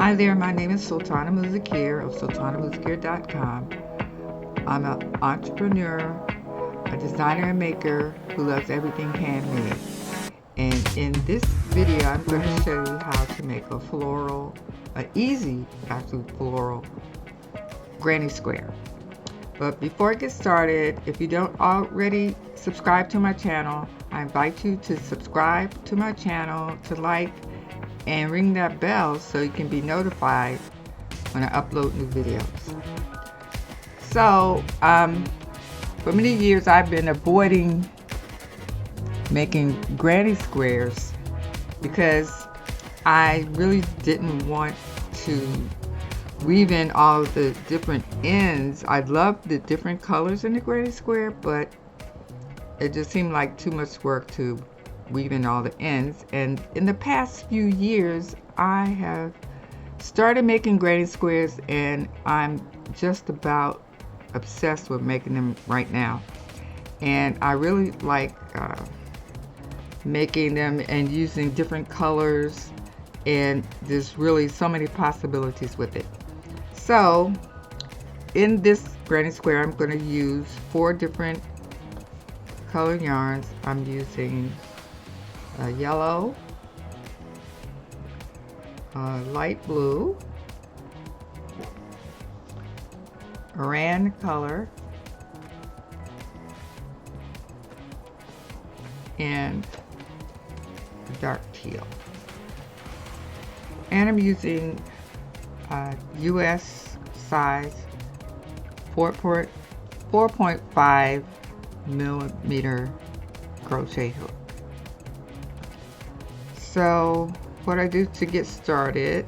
Hi there, my name is Sultana Muzikir of sultanamuzikir.com. I'm an entrepreneur, a designer and maker who loves everything handmade. And in this video, I'm going to show you how to make a floral, an easy, actually floral granny square. But before I get started, if you don't already subscribe to my channel, I invite you to subscribe to my channel, to like, and ring that bell so you can be notified when I upload new videos. So, for many years I've been avoiding making granny squares because I really didn't want to weave in all of the different ends. I love the different colors in the granny square, but it just seemed like too much work to weave in all the ends. And in the past few years I have started making granny squares, and I'm just about obsessed with making them right now. And I really like making them and using different colors, and there's really so many possibilities with it. So in this granny square I'm going to use 4 different color yarns. I'm using yellow, light blue, Iran color, and dark teal. And I'm using US size 4.5 millimeter crochet hook. So what I do to get started,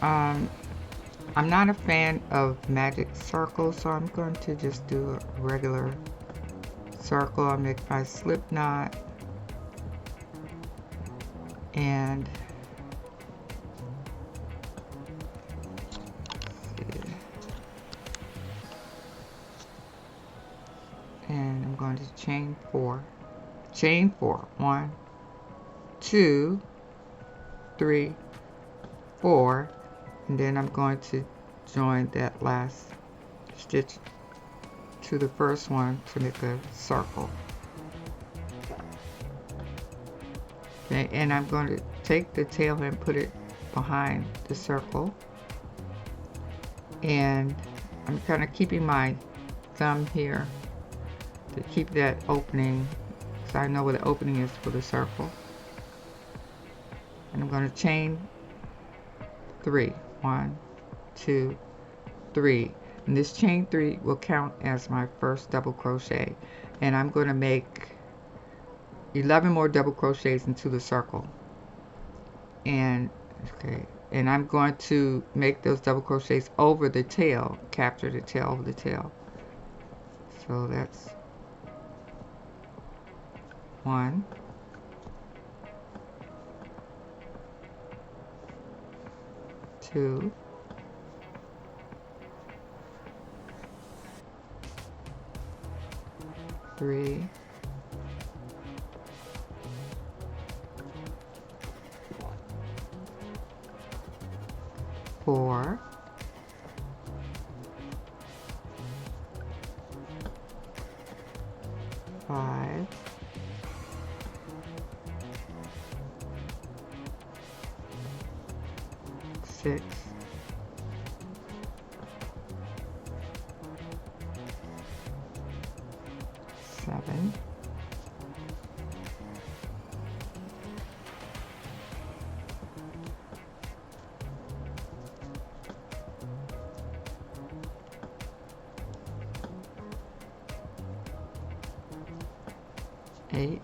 I'm not a fan of magic circles, so I'm going to just do a regular circle. I'll make my slip knot, and I'm going to chain 4. 1, 2, 3, 4, and then I'm going to join that last stitch to the first one to make a circle. Okay, and I'm going to take the tail and put it behind the circle, and I'm kind of keeping my thumb here to keep that opening, so I know where the opening is for the circle. And I'm going to chain 3. 1, 2, 3, and this chain 3 will count as my first double crochet, and I'm going to make 11 more double crochets into the circle. And okay, and I'm going to make those double crochets over the tail, capture the tail over the tail. So that's 1, 2, 3, 4, 5, 6, 7, 8,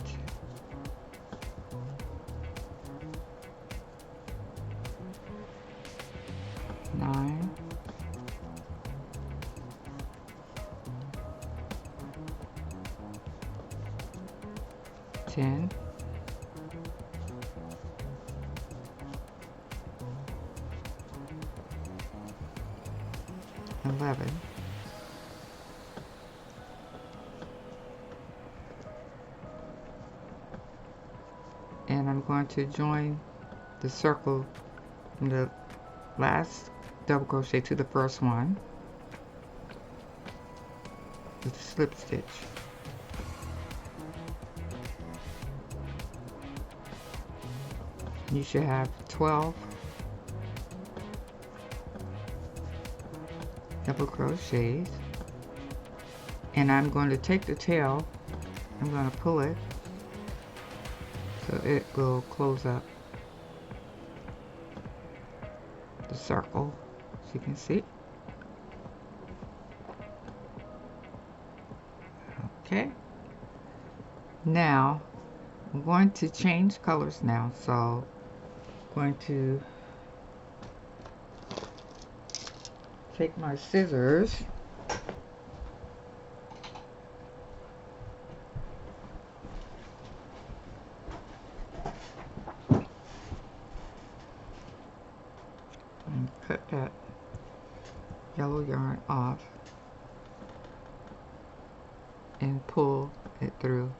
9, 10, 11, and I'm going to join the circle from the last double crochet to the first one with a slip stitch. You should have 12 double crochets, and I'm going to take the tail, I'm going to pull it so it will close up the circle, as you can see. Okay, now I'm going to change colors now, so I'm going to take my scissors and cut that yellow yarn off and pull it through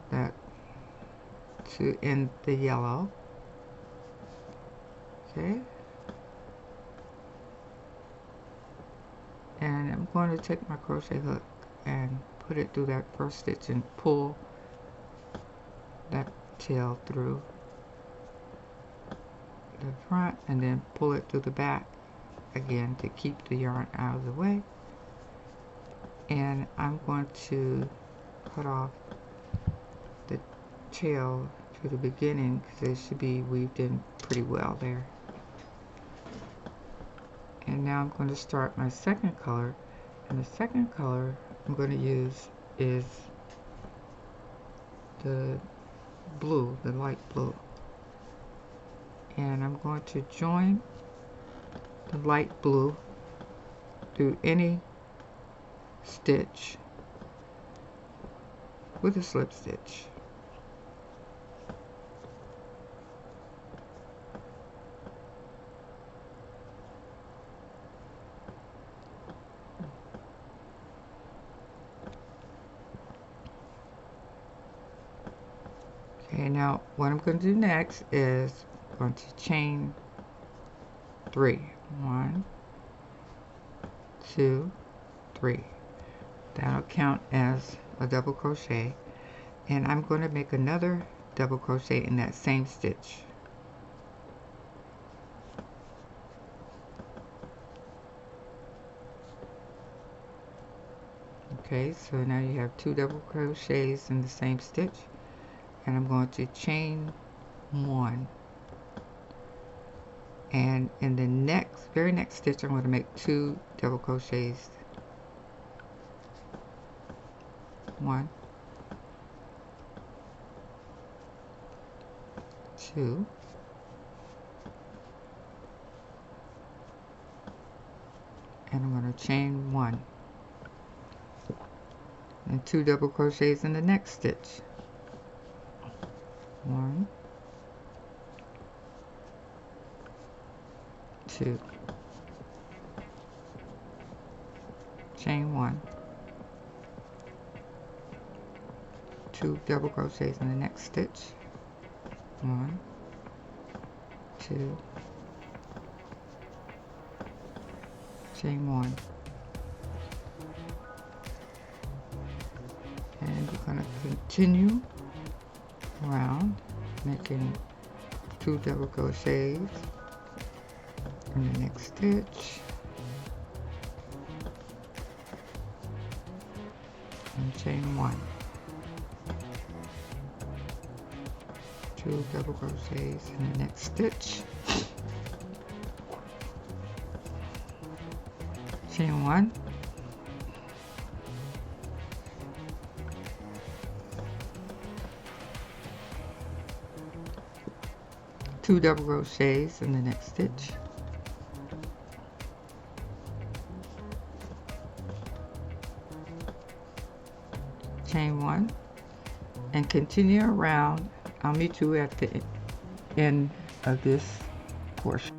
that to end the yellow. Okay, and I'm going to take my crochet hook and put it through that first stitch and pull that tail through the front, and then pull it through the back again to keep the yarn out of the way. And I'm going to cut off the tail to the beginning because it should be weaved in pretty well there. And now I'm going to start my second color, and the second color I'm going to use is the blue, the light blue. And I'm going to join the light blue through any stitch with a slip stitch. Okay, now what I'm going to do next is I'm going to chain 3. 1, 2, 3. That'll count as a double crochet, and I'm going to make another double crochet in that same stitch. Okay, so now you have 2 double crochets in the same stitch, and I'm going to chain 1, and in the very next stitch I'm going to make 2 double crochets. 1, 2, and I'm going to chain 1 and 2 double crochets in the next stitch. 1, 2, chain 1, 2 double crochets in the next stitch. 1, 2, chain 1, and you're going to continue around making 2 double crochets in the next stitch and chain 1, 2 double crochets in the next stitch, chain 1, two double crochets in the next stitch, chain 1, and continue around. I'll meet you at the end of this portion.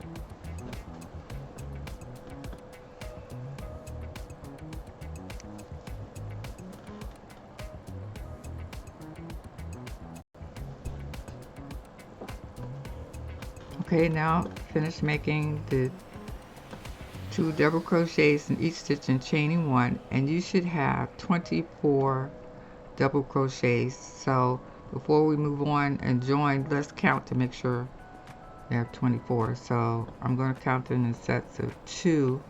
Okay, now finish making the 2 double crochets in each stitch and chaining 1, and you should have 24 double crochets. So before we move on and join, let's count to make sure we have 24. So I'm going to count them in sets of 2.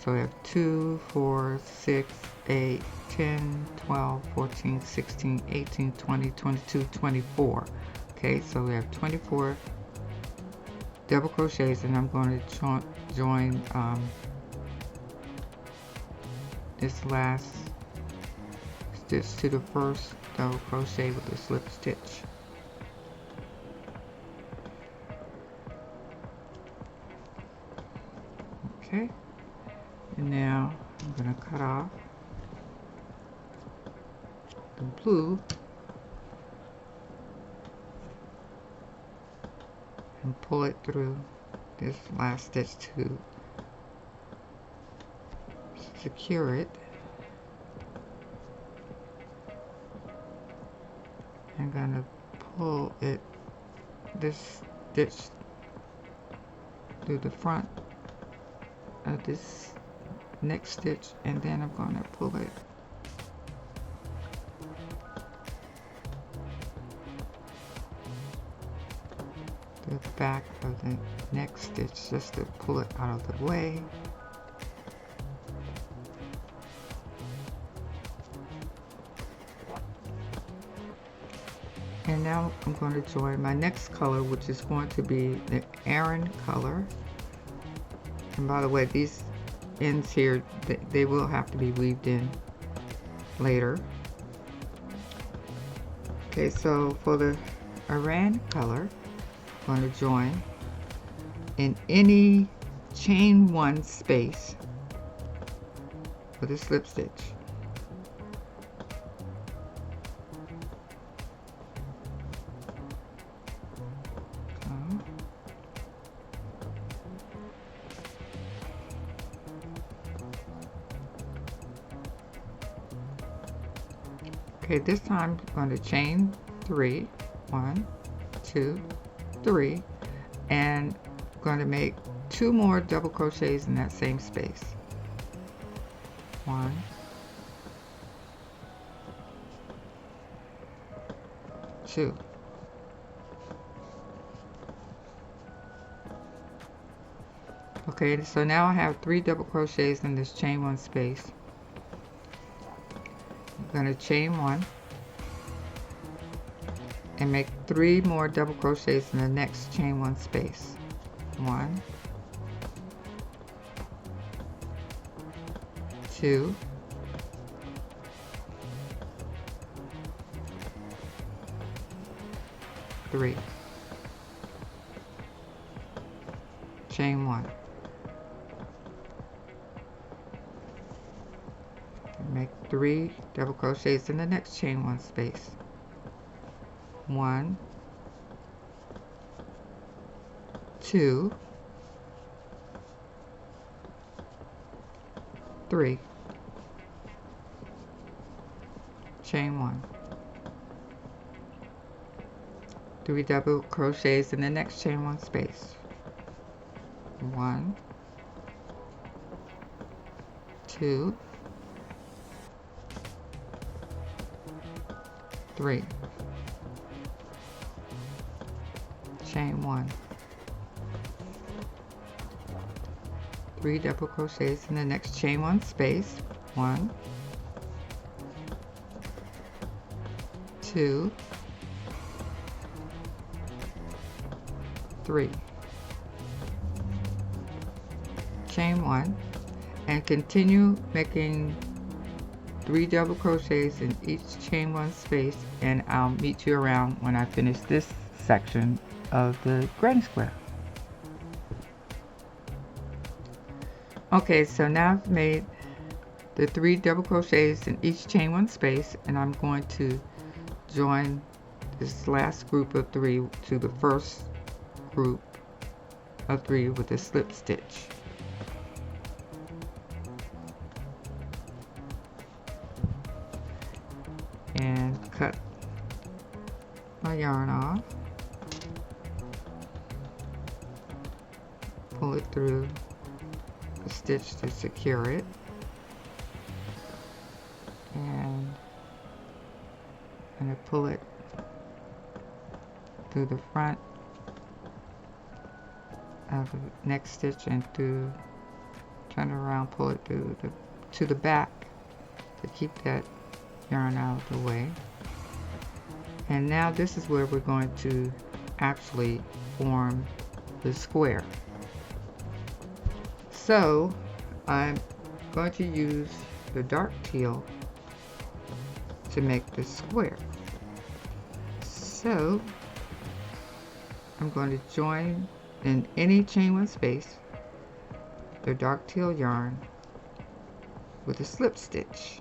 So we have 2, 4, 6, 8, 10, 12, 14, 16, 18, 20, 22, 24. Okay, so we have 24 double crochets, and I'm going to join this last stitch to the first double crochet with a slip stitch. Okay, and now I'm going to cut off the blue and pull it through this last stitch to secure it. I'm going to pull it, this stitch, through the front of this next stitch, and then I'm going to pull it to the back of the next stitch just to pull it out of the way. And now I'm going to join my next color, which is going to be the Aran color. And by the way, these ends here, they will have to be weaved in later. Okay, so for the Aran color, I'm going to join in any chain 1 space with a slip stitch. Okay, this time I'm going to chain 3, 1, 2, 3, and I'm going to make 2 more double crochets in that same space. 1, 2. Okay, so now I have 3 double crochets in this chain 1 space. I'm going to chain 1 and make 3 more double crochets in the next chain 1 space. 1, 2, 3. Chain 1. Make 3 double crochets in the next chain 1 space. 1, 2, 3. Chain 1. 3 double crochets in the next chain 1 space. 1, 2, 3. Chain 1. 3 double crochets in the next chain 1 space. 1, 2, 3. Chain 1, and continue making 3 double crochets in each chain 1 space, and I'll meet you around when I finish this section of the granny square. Okay, so now I've made the 3 double crochets in each chain 1 space, and I'm going to join this last group of 3 to the first group of 3 with a slip stitch. And cut my yarn off. pull it through the stitch to secure it, and I'm going to pull it through the front of the next stitch and through, turn it around, pull it through to the back to keep that yarn out of the way. And now this is where we're going to actually form the square. So I'm going to use the dark teal to make this square. So I'm going to join in any chain one space the dark teal yarn with a slip stitch.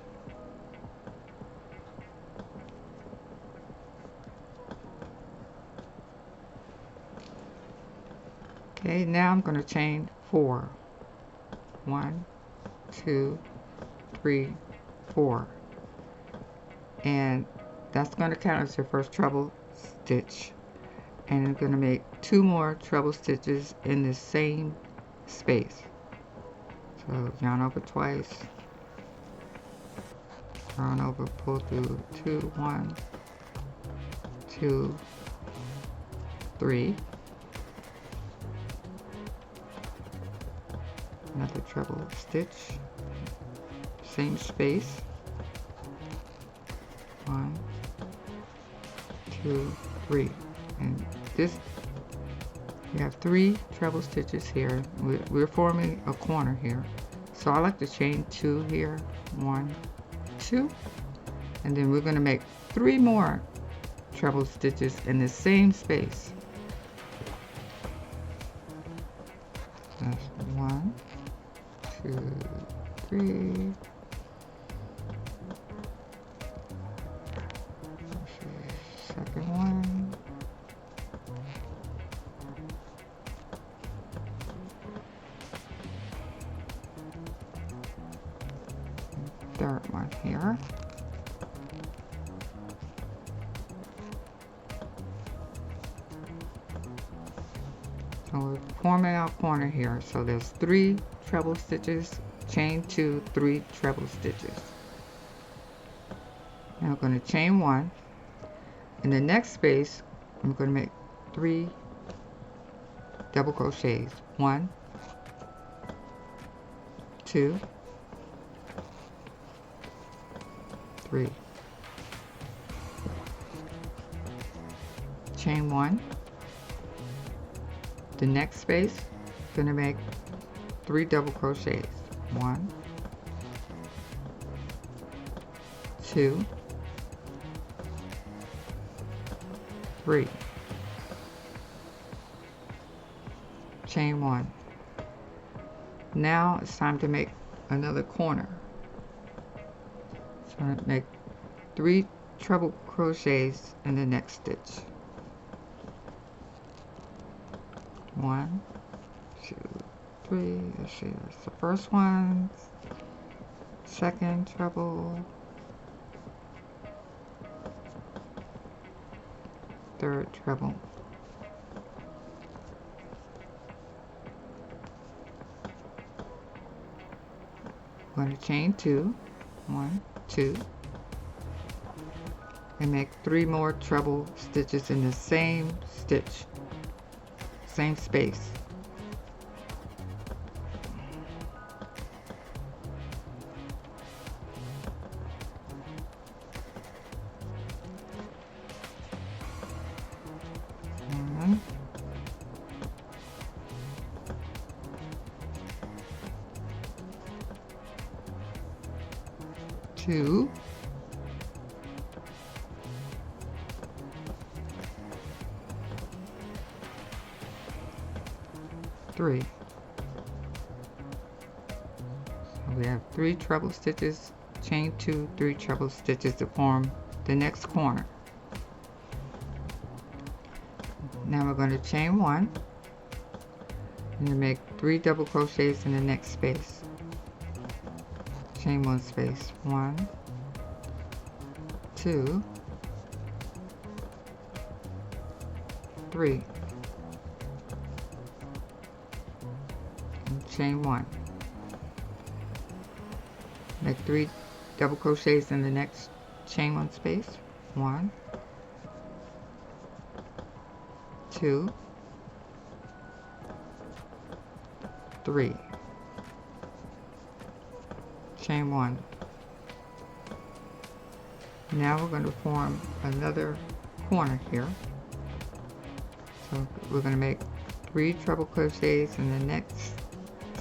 Okay, now I'm going to chain 4. 1, 2, 3, 4. And that's going to count as your first treble stitch. And I'm going to make 2 more treble stitches in the same space. So yarn over twice, yarn over, pull through 2, 1, 2, 3. Another treble stitch, same space. 1, 2, 3. And this, you have 3 treble stitches here. We're forming a corner here. So I like to chain 2 here. 1, 2. And then we're going to make 3 more treble stitches in the same space. That's 1, 2, 3. Second one. Third one here. So we're forming our corner here. So there's 3 treble stitches, chain 2, 3 treble stitches. Now we're going to chain 1. In the next space, I'm going to make 3 double crochets. 1, 2, 3. Chain 1. The next space, I'm going to make 3 double crochets. 1, 2, 3. Chain 1. Now it's time to make another corner. So I'm going to make 3 treble crochets in the next stitch. 1, 2, 3. Let's see, that's the first one. Second treble. Third treble. I'm going to chain 2. 1, 2. And make 3 more treble stitches in the same stitch, same space. One, 2, 3. So we have 3 treble stitches, chain 2, 3 treble stitches to form the next corner. Now we're going to chain 1 and make 3 double crochets in the next space. Chain 1 space. 1, 2, 3. chain 1, make 3 double crochets in the next chain 1 space, 1, 2, 3, chain 1. Now we're going to form another corner here. So we're going to make 3 treble crochets in the next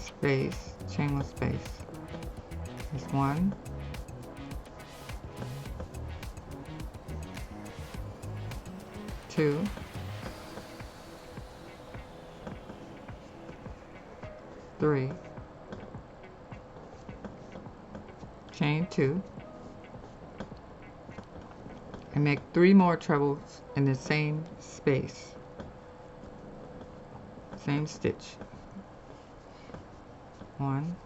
space, chain 1 space. There's 1, 2, 3, chain 2, and make 3 more trebles in the same space, same stitch. 1,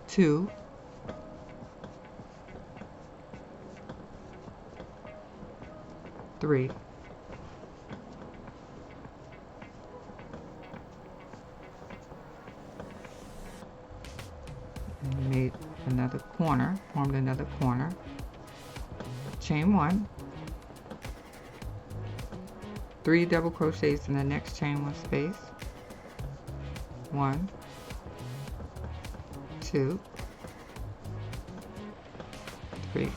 2, 3, and made another corner, formed another corner, chain 1, 3 double crochets in the next chain 1 space, 1, 2, 3,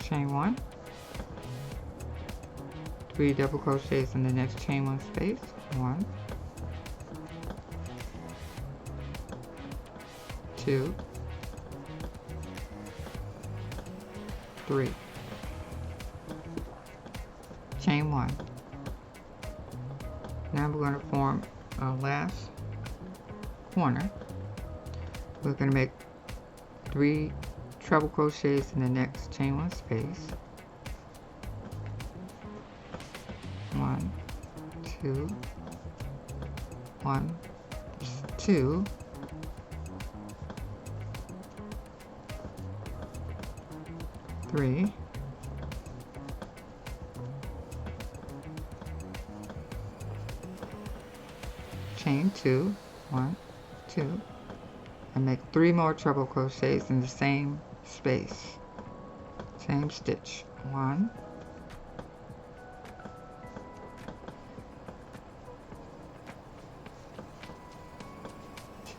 chain 1, 3 double crochets in the next chain 1 space, 1, 2, 3, chain 1. Now we're going to form our last corner. We're going to make 3 treble crochets in the next chain 1 space, 1, 2, 1, 2, three, chain 2, 1, 2, and make 3 more treble crochets in the same space, same stitch. 1,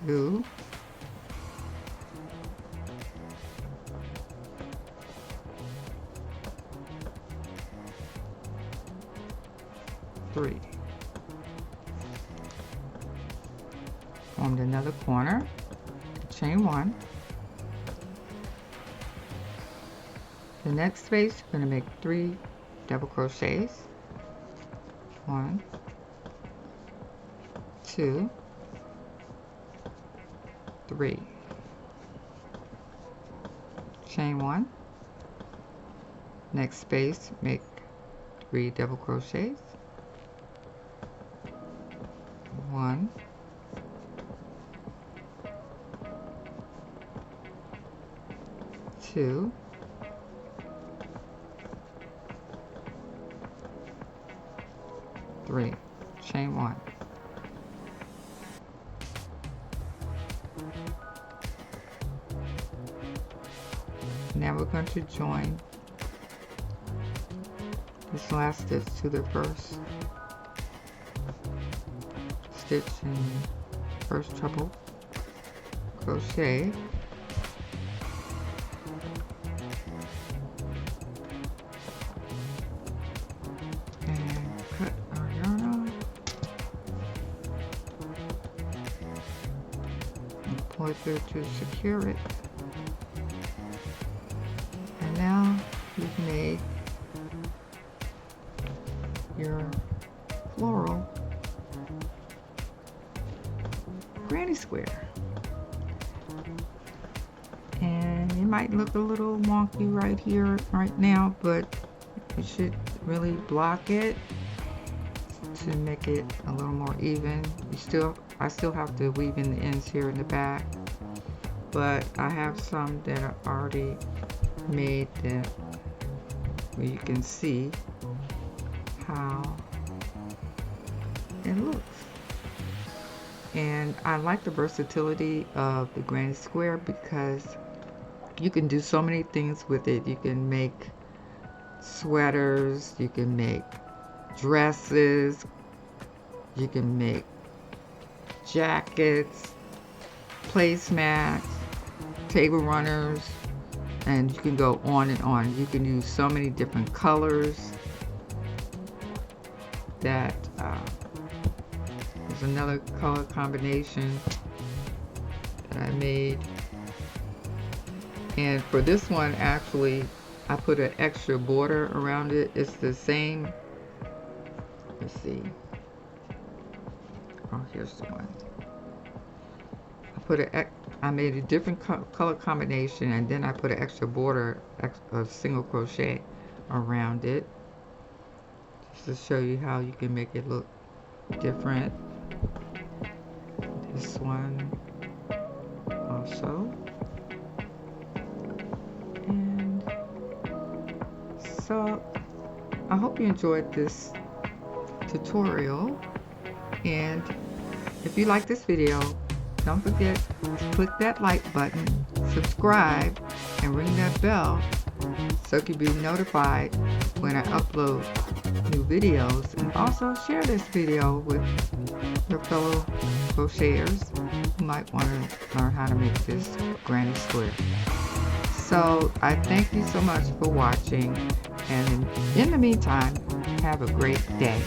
2, 3. Formed another corner, chain 1. The next space, we're going to make 3 double crochets. 1, 2, 3. Chain 1. Next space, make 3 double crochets. 1, 2, 3, chain 1. Now we're going to join this last stitch to the first stitch in first treble crochet, and cut our yarn off and pull it through to secure it. And now you've made your floral granny square, and it might look a little wonky right here right now, but you should really block it to make it a little more even. I still have to weave in the ends here in the back, but I have some that are already made that where you can see how it looks. And I like the versatility of the granny square because you can do so many things with it. You can make sweaters, you can make dresses, you can make jackets, placemats, table runners, and you can go on and on. You can use so many different colors. That there's another color combination that I made. And for this one, actually, I put an extra border around it. It's the same. Let's see. Oh, here's the one. I made a different color combination, and then I put an extra border of single crochet around it, just to show you how you can make it look different. This one also. And so I hope you enjoyed this tutorial, and if you like this video, don't forget to click that like button, subscribe, and ring that bell so you can be notified when I upload new videos. And also share this video with your fellow crocheters who might want to learn how to make this granny square. So I thank you so much for watching, and in the meantime, have a great day.